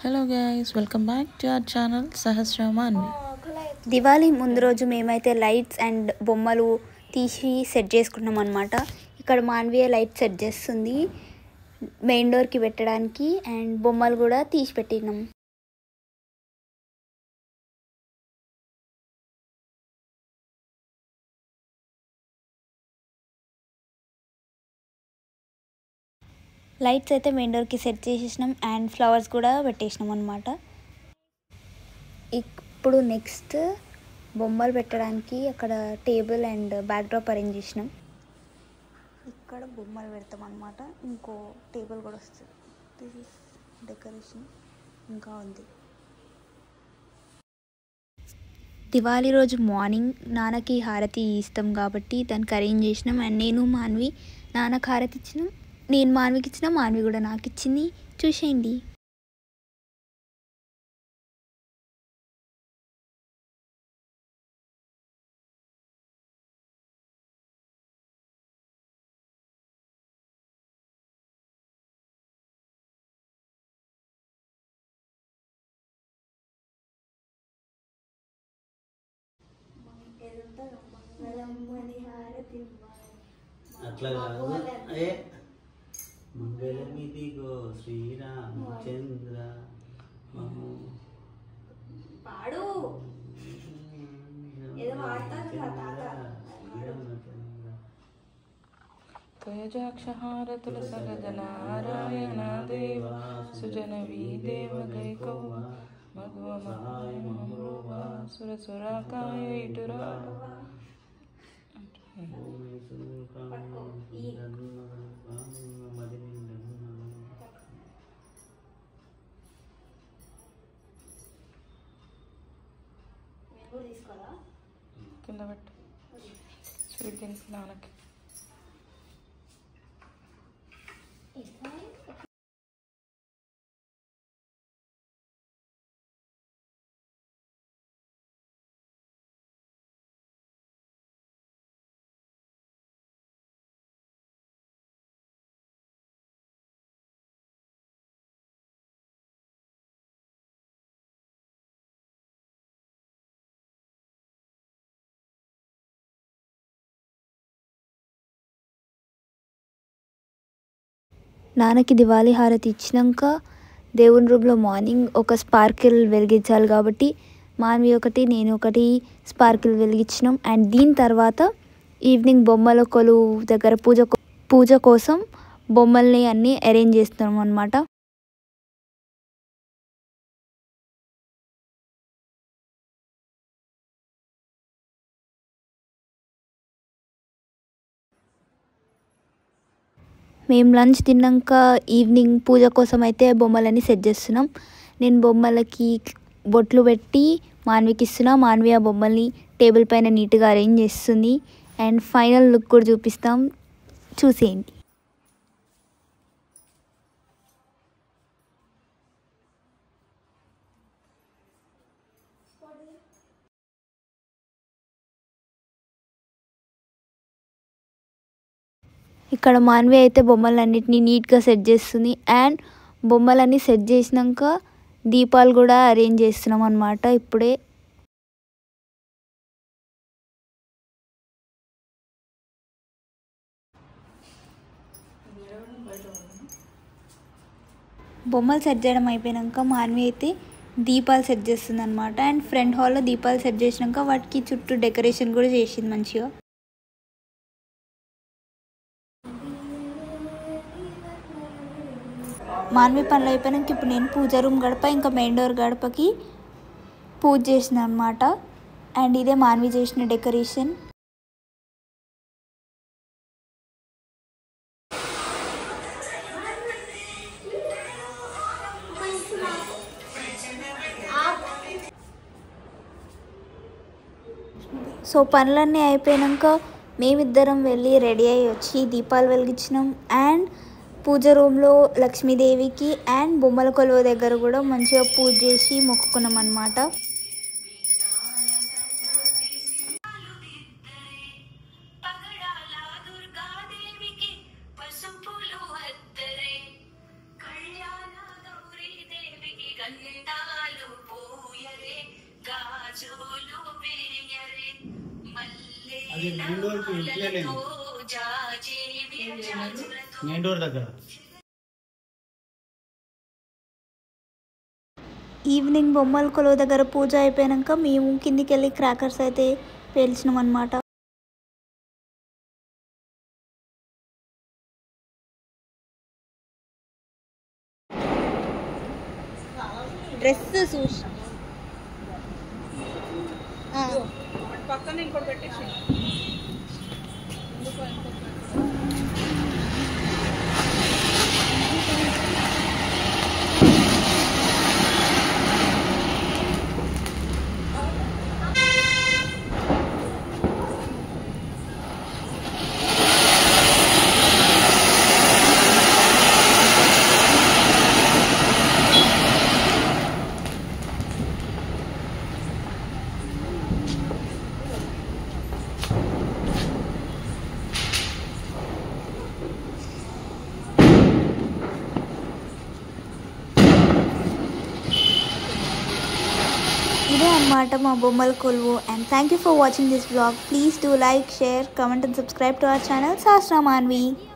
Hello guys, welcome back to our channel Sahasra Manvi. Diwali ముందు రోజు మేమైతే లైట్స్ అండ్ బొమ్మలు తీసి సెట్ చేసుకున్నాం అనమాట. ఇక్కడ మాన్వీయ లైట్ సెట్ చేస్తుంది మెయిన్ డోర్కి పెట్టడానికి, అండ్ బొమ్మలు కూడా తీసి పెట్టినాం. లైట్స్ అయితే మెయిన్ డోర్కి సెట్ చేసేసినాం అండ్ ఫ్లవర్స్ కూడా పెట్టేసినాం అనమాట. ఇప్పుడు నెక్స్ట్ బొమ్మలు పెట్టడానికి అక్కడ టేబుల్ అండ్ బ్యాక్డ్రాప్ అరేంజ్ చేసినాం. ఇక్కడ బొమ్మలు పెడతాం అనమాట. ఇంకో టేబుల్ కూడా వస్తుంది. దిస్ ఇస్ డెకరేషన్ ఇంకా ఉంది. దివాళీ రోజు మార్నింగ్ నాన్నకి హారతి ఇస్తాం కాబట్టి దానికి అరేంజ్ చేసినాం. అండ్ నేను మాన్వి నాన్నకి హారతి ఇచ్చినాం. నేను మాన్వికి ఇచ్చిన, మాన్వి కూడా నాకు ఇచ్చింది. చూసేయండి. అట్లా కాదు. మంగళమిదిగో శ్రీరామచంద్ర పాడు ఏదో తేజాక్షహారతుల సగజనారాయణ దేవ సుజనవీ దేవ గైకౌ మధ్వమహాయ మహ్రోవా సురసురాకాయ ఇటురా. కింద పెట్టు స్వీట్ తినిపి నాన్నకి. నాన్నకి దివాళీ హారతి ఇచ్చినాక దేవుని రూమ్లో మార్నింగ్ ఒక స్పార్కిల్ వెలిగించాలి కాబట్టి మాన్వి ఒకటి నేను ఒకటి స్పార్కిల్ వెలిగించినాం. అండ్ దీని తర్వాత ఈవినింగ్ బొమ్మల కొలువు దగ్గర పూజ కోసం బొమ్మల్ని అన్నీ అరేంజ్ చేస్తున్నాం అన్నమాట. మేము లంచ్ తిన్నాక ఈవినింగ్ పూజ కోసం అయితే బొమ్మలన్నీ సెట్ చేస్తున్నాం. నేను బొమ్మలకి బొట్లు పెట్టి మాన్వికి ఇస్తున్నా. మాన్వి ఆ బొమ్మల్ని టేబుల్ పైన నీట్గా అరేంజ్ చేస్తుంది. అండ్ ఫైనల్ లుక్ కూడా చూపిస్తాం, చూసేయండి. ఇక్కడ మాన్వి అయితే బొమ్మలన్నిటిని నీట్గా సెట్ చేస్తుంది. అండ్ బొమ్మలన్నీ సెట్ చేసినాక దీపాలు కూడా అరేంజ్ చేస్తున్నాం అన్నమాట. ఇప్పుడే బొమ్మలు సెట్ చేయడం అయిపోయాక మాన్వి అయితే దీపాలు సెట్ చేస్తుంది అనమాట. అండ్ ఫ్రంట్ హాల్లో దీపాలు సెట్ చేసినాక వాటికి చుట్టూ డెకరేషన్ కూడా చేసింది మంచిగా. మాన్వి పనులు అయిపోయాక ఇప్పుడు నేను పూజ రూమ్ గడప ఇంకా మెయిన్ డోర్ గడపకి పూజ చేసిన అనమాట. అండ్ ఇదే మాన్వి చేసిన డెకరేషన్. సో పనులన్నీ అయిపోయాక మేమిద్దరం వెళ్ళి రెడీ అయ్యి వచ్చి దీపాలు వెలిగించినాం. అండ్ పూజ రూమ్లో లక్ష్మీదేవికి అండ్ బొమ్మల కొలువు దగ్గర కూడా మంచిగా పూజ చేసి మొక్కుకున్నాం అన్నమాట. అది మెయిన్ డోర్కి ఇంట్లోనే మెయిన్ డోర్ దగ్గర. ఈవినింగ్ బొమ్మల కొలువు దగ్గర పూజ అయిపోయాక మేము కిందికి వెళ్ళి క్రాకర్స్ అయితే పేల్చినాం అన్నమాట. డ్రెస్ చూసి పక్కన ఇంకోటి పెట్టేసి ఇదే అన్నమాట మా బొమ్మల కొలువు. And thank you for watching this blog. Please do like, share, comment and subscribe to our channel Sahasra Manvi.